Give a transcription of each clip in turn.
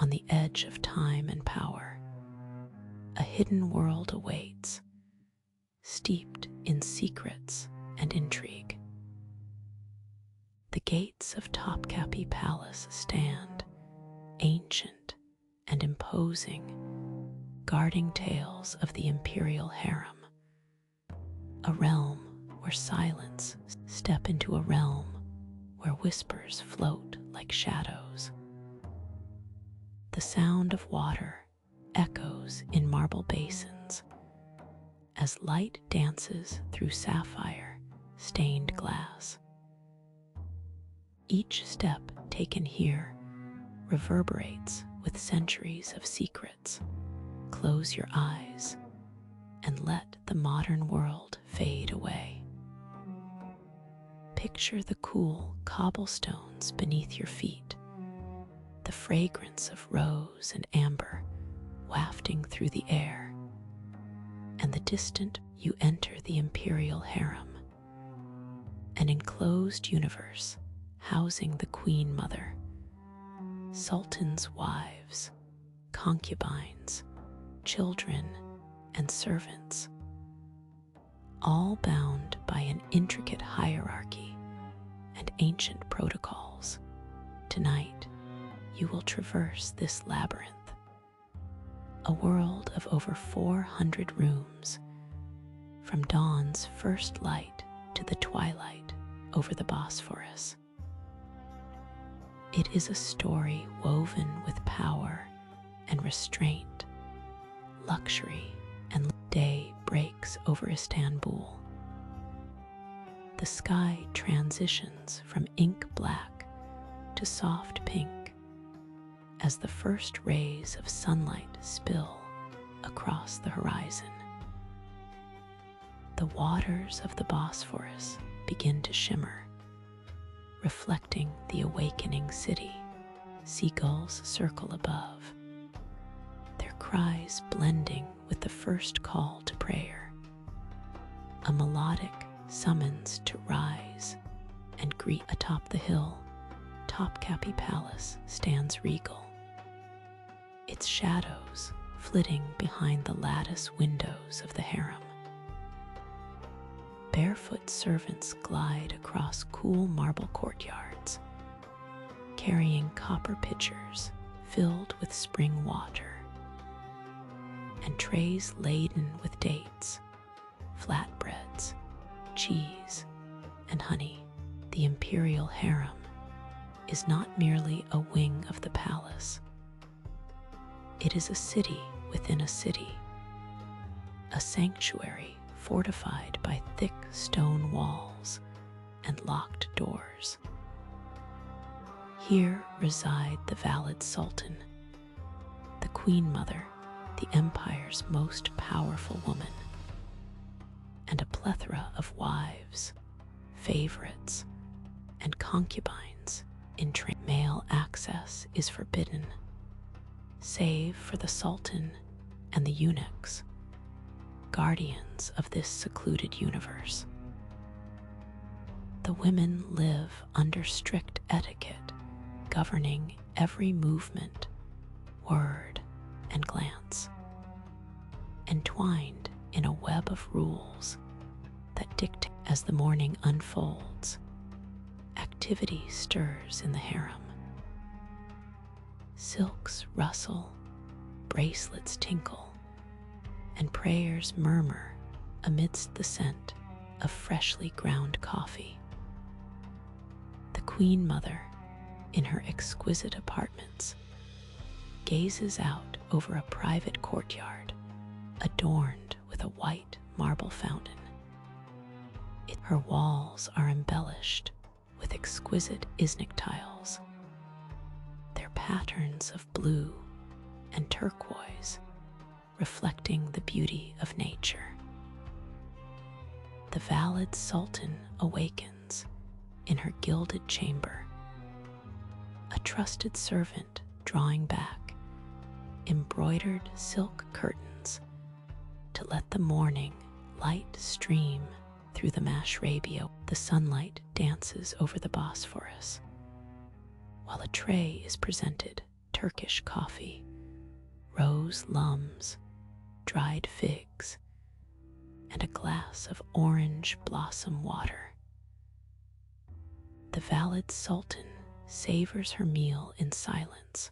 on the edge of time and power. A hidden world awaits, steeped in secrets and intrigue. The gates of Topkapi Palace stand, ancient and imposing, guarding tales of the imperial harem. A realm where silence step into a realm where whispers float like shadows. The sound of water echoes in marble basins as light dances through sapphire-stained glass. Each step taken here reverberates with centuries of secrets. Close your eyes and let the modern world fade away. Picture the cool cobblestones beneath your feet, the fragrance of rose and amber wafting through the air, and the distant you enter the imperial harem, an enclosed universe housing the queen mother, sultans' wives, concubines, children, and servants, all bound by an intricate hierarchy and ancient protocols. Tonight, you will traverse this labyrinth, a world of over 400 rooms, from dawn's first light to the twilight over the Bosphorus. It is a story woven with power and restraint, luxury and day breaks over Istanbul. The sky transitions from ink black to soft pink as the first rays of sunlight spill across the horizon. The waters of the Bosphorus begin to shimmer, reflecting the awakening city. Seagulls circle above, their cries blending with the first call to prayer. A melodic summons to rise and greet. Atop the hill, Topkapi Palace stands regal, its shadows flitting behind the lattice windows of the harem. Barefoot servants glide across cool marble courtyards, carrying copper pitchers filled with spring water, and trays laden with dates, flatbreads, cheese, and honey. The imperial harem is not merely a wing of the palace. It is a city within a city, a sanctuary fortified by thick stone walls and locked doors. Here reside the valid sultan, the queen mother, the empire's most powerful woman, and a plethora of wives, favorites, and concubines in train. Male access is forbidden, save for the sultan and the eunuchs, guardians of this secluded universe. The women live under strict etiquette, governing every movement, word, and glance, entwined in a web of rules that dictate. As the morning unfolds, activity stirs in the harem. Silks rustle, bracelets tinkle, and prayers murmur amidst the scent of freshly ground coffee. The queen mother, in her exquisite apartments, gazes out over a private courtyard adorned with a white marble fountain. Her walls are embellished with exquisite Iznik tiles, their patterns of blue and turquoise reflecting the beauty of nature. The valid sultan awakens in her gilded chamber, a trusted servant drawing back embroidered silk curtains to let the morning light stream through the mashrabia. The sunlight dances over the Bosphorus, while a tray is presented to Turkish coffee, rose lums, dried figs, and a glass of orange blossom water. The valid sultan savors her meal in silence,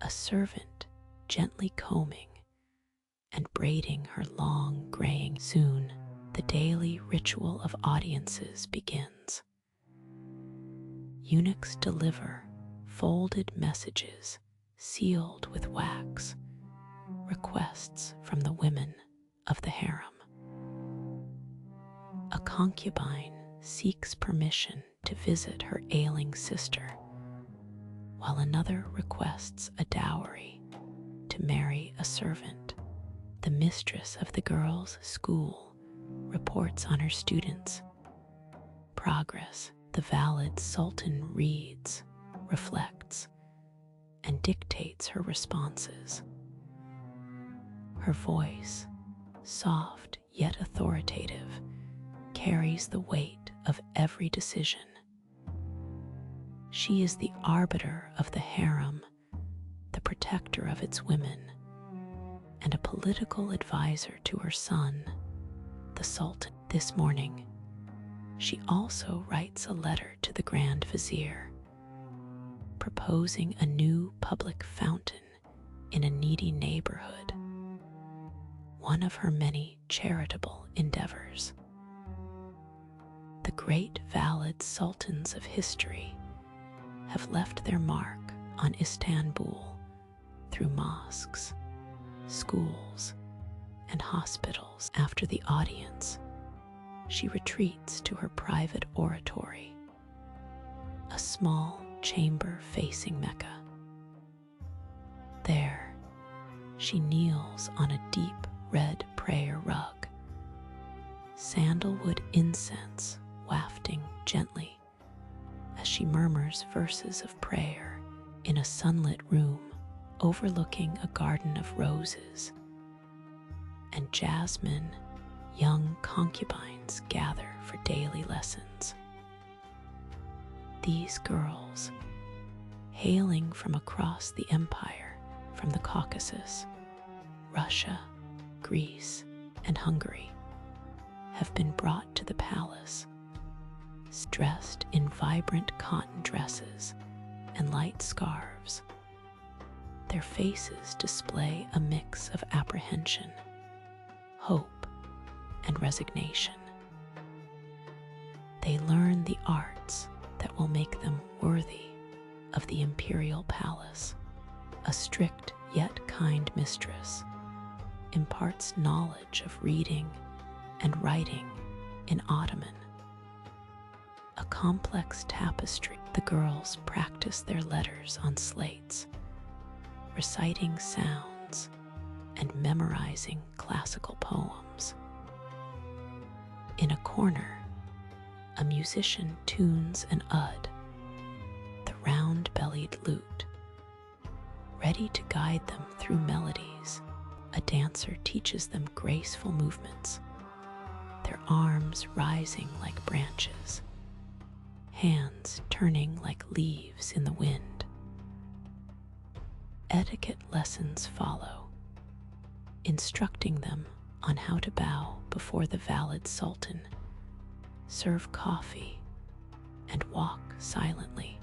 a servant gently combing and braiding her long graying. Soon, the daily ritual of audiences begins. Eunuchs deliver folded messages sealed with wax, requests from the women of the harem. A concubine seeks permission to visit her ailing sister, while another requests a dowry to marry a servant. The mistress of the girls' school reports on her students' progress. The valid sultan reads, reflects, and dictates her responses. Her voice, soft yet authoritative, carries the weight of every decision. She is the arbiter of the harem, the protector of its women, and a political advisor to her son, the sultan. This morning, she also writes a letter to the Grand Vizier, proposing a new public fountain in a needy neighborhood, one of her many charitable endeavors. The great valid sultans of history have left their mark on Istanbul through mosques, schools, and hospitals. After the audience, she retreats to her private oratory, a small chamber facing Mecca. There, she kneels on a deep red prayer rug, sandalwood incense wafting gently as she murmurs verses of prayer in a sunlit room overlooking a garden of roses. And Jasmine, young concubines gather for daily lessons. These girls, hailing from across the empire, from the Caucasus, Russia, Greece, and Hungary, have been brought to the palace, dressed in vibrant cotton dresses and light scarves. Their faces display a mix of apprehension, hope, and resignation. They learn the arts that will make them worthy of the imperial palace. A strict yet kind mistress imparts knowledge of reading and writing in Ottoman. A complex tapestry. The girls practice their letters on slates, reciting sounds and memorizing classical poems. In a corner, a musician tunes an oud, the round-bellied lute. Ready to guide them through melodies, a dancer teaches them graceful movements, their arms rising like branches, hands turning like leaves in the wind. Etiquette lessons follow, instructing them on how to bow before the valid sultan, serve coffee, and walk silently.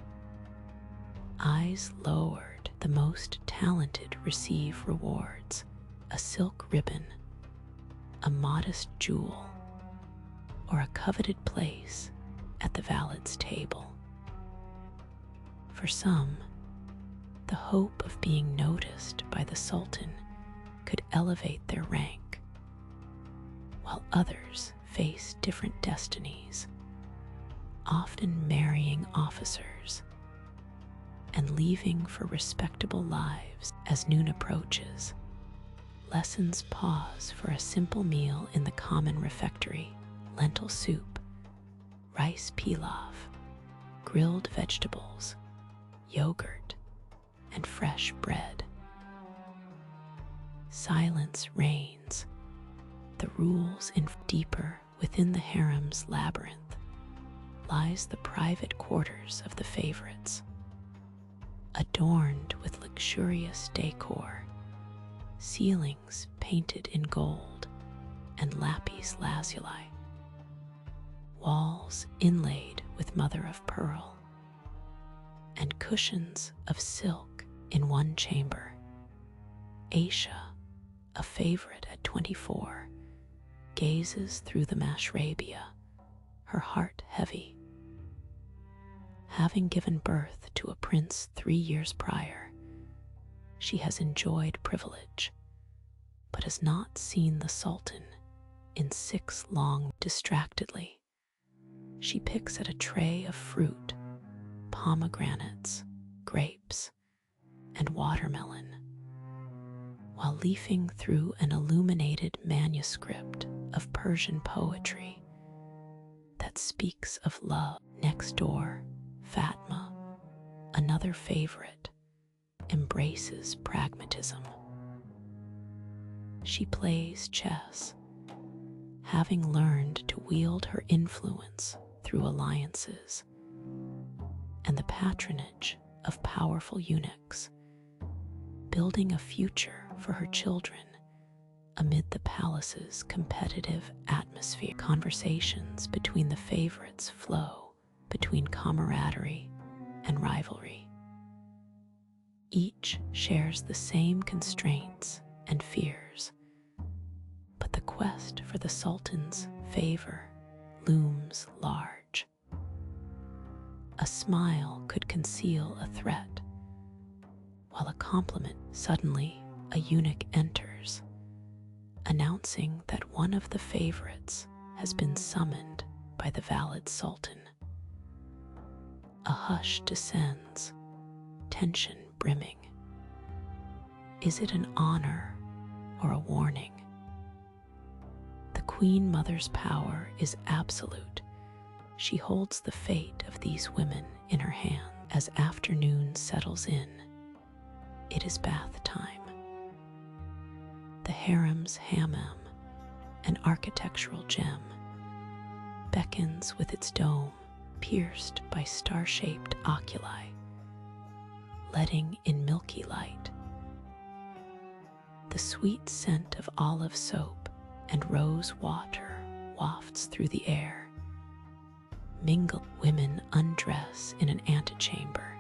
Eyes lowered, the most talented receive rewards, a silk ribbon, a modest jewel, or a coveted place at the valid's table. For some, the hope of being noticed by the sultan could elevate their rank, while others face different destinies, often marrying officers and leaving for respectable lives. As noon approaches, lessons pause for a simple meal in the common refectory: lentil soup, rice pilaf, grilled vegetables, yogurt, and fresh bread. Silence reigns, the rules in. Deeper within the harem's labyrinth lies the private quarters of the favorites, adorned with luxurious decor, ceilings painted in gold and lapis lazuli, walls inlaid with mother of pearl, and cushions of silk in one chamber. Aisha, a favorite at 24, gazes through the mashrabia, her heart heavy. Having given birth to a prince 3 years prior, she has enjoyed privilege, but has not seen the Sultan in 6 long. Distractedly, she picks at a tray of fruit, pomegranates, grapes, and watermelon, while leafing through an illuminated manuscript of Persian poetry that speaks of love. Next door, Fatma, another favorite, embraces pragmatism. She plays chess, having learned to wield her influence through alliances and the patronage of powerful eunuchs, building a future for her children amid the palace's competitive atmosphere. Conversations between the favorites flow between camaraderie and rivalry. Each shares the same constraints and fears, but the quest for the Sultan's favor looms large. A smile could conceal a threat, while a compliment. Suddenly, a eunuch enters, announcing that one of the favorites has been summoned by the valid Sultan. A hush descends, tension brimming. Is it an honor or a warning? The Queen Mother's power is absolute. She holds the fate of these women in her hand. As afternoon settles in, it is bath time. The harem's hammam, an architectural gem, beckons with its dome pierced by star-shaped oculi, letting in milky light. The sweet scent of olive soap and rose water wafts through the air. Mingled women undress in an antechamber,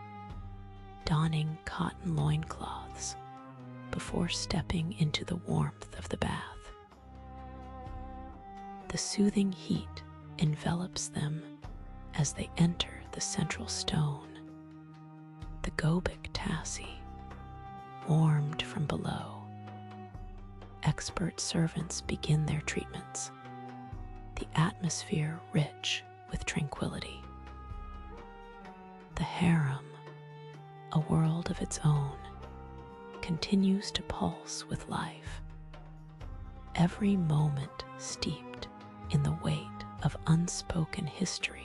donning cotton loincloths before stepping into the warmth of the bath. The soothing heat envelops them as they enter the central stone, the Gobek Tassi, warmed from below. Expert servants begin their treatments, the atmosphere rich with tranquility. The harem, a world of its own, continues to pulse with life, every moment steeped in the weight of unspoken history.